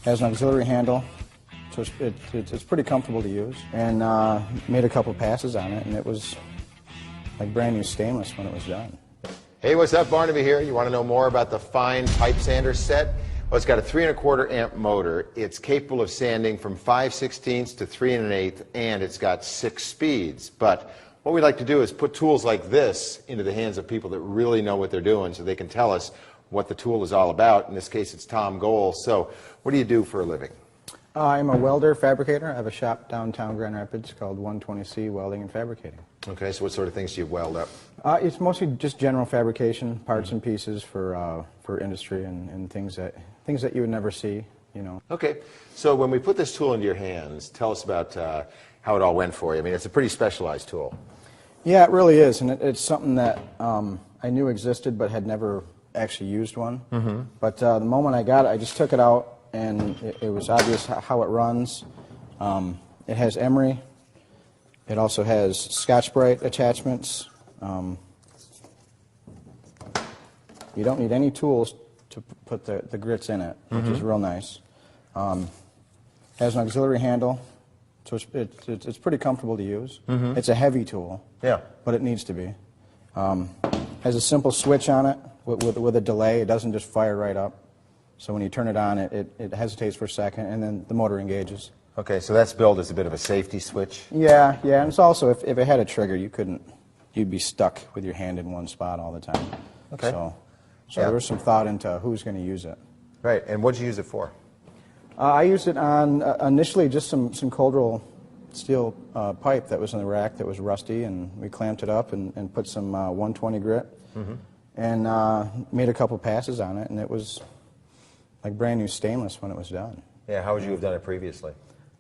Has an auxiliary handle, so it's pretty comfortable to use. And made a couple passes on it, and it was like brand new stainless when it was done. Hey, what's up? Barnaby here. You want to know more about the fine pipe sander set? Well, it's got a 3 1/4 amp motor. It's capable of sanding from 5/16 to 3 1/8, and it's got 6 speeds. But what we like to do is put tools like this into the hands of people that really know what they're doing, so they can tell us what the tool is all about. In this case, it's Tom Gohl. So, what do you do for a living? I'm a welder fabricator. I have a shop downtown Grand Rapids called 120C Welding and Fabricating. Okay, so what sort of things do you weld up? It's mostly just general fabrication, parts and pieces for industry and things that you would never see, you know. Okay, so when we put this tool into your hands, tell us about how it all went for you. I mean, it's a pretty specialized tool. Yeah, it really is, and it's something that I knew existed but had never actually used one. Mm-hmm. But the moment I got it, I just took it out, and it was obvious how it runs. It has emery. It also has Scotch-Brite attachments. You don't need any tools to put the grits in it, which is real nice. Has an auxiliary handle, so it's pretty comfortable to use. It's a heavy tool, but it needs to be. Has a simple switch on it with a delay. It doesn't just fire right up. So when you turn it on, it hesitates for a second, and then the motor engages. Okay, so that's billed as a bit of a safety switch? Yeah, and it's also, if it had a trigger, you'd be stuck with your hand in one spot all the time. Okay. So there was some thought into who's going to use it. Right, and what did you use it for? I used it on, initially, just some cold roll steel pipe that was in the rack that was rusty, and we clamped it up and put some 120 grit, and made a couple passes on it, and it was like brand new stainless when it was done. Yeah, how would you have done it previously?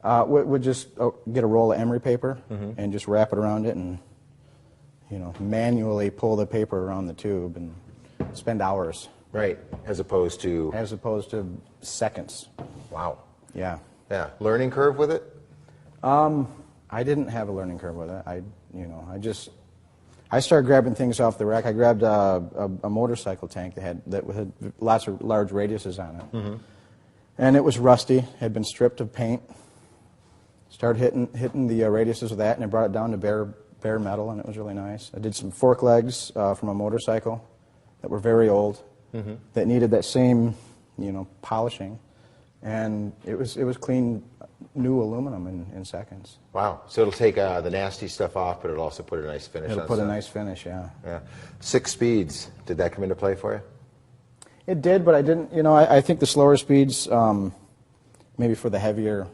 We'd just get a roll of emery paper and just wrap it around it, and manually pull the paper around the tube and spend hours. Right, as opposed to seconds. Wow. Yeah. Yeah. Learning curve with it? I didn't have a learning curve with it. I started grabbing things off the rack. I grabbed a motorcycle tank that had lots of large radiuses on it, and it was rusty. Had been stripped of paint. Started hitting the radiuses with that, and it brought it down to bare metal, and it was really nice. I did some fork legs from a motorcycle that were very old, that needed that same, polishing, and it was clean, new aluminum in seconds. Wow! So it'll take the nasty stuff off, but it'll also put a nice finish. It'll put a nice finish, yeah. Yeah. 6 speeds. Did that come into play for you? It did, but I didn't. I think the slower speeds, maybe for the heavier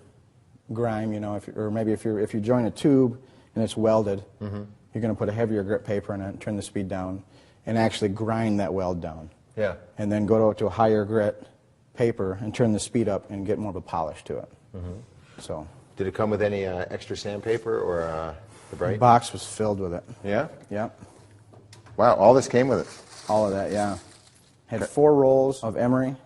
grime, or maybe if you join a tube and it's welded, you're going to put a heavier grit paper in it, turn the speed down, and actually grind that weld down. Yeah. And then go to a higher grit paper and turn the speed up and get more of a polish to it. So. Did it come with any extra sandpaper or the bright? The box was filled with it. Yeah? Yeah. Wow, all this came with it. All of that, yeah. Had 4 rolls of emery.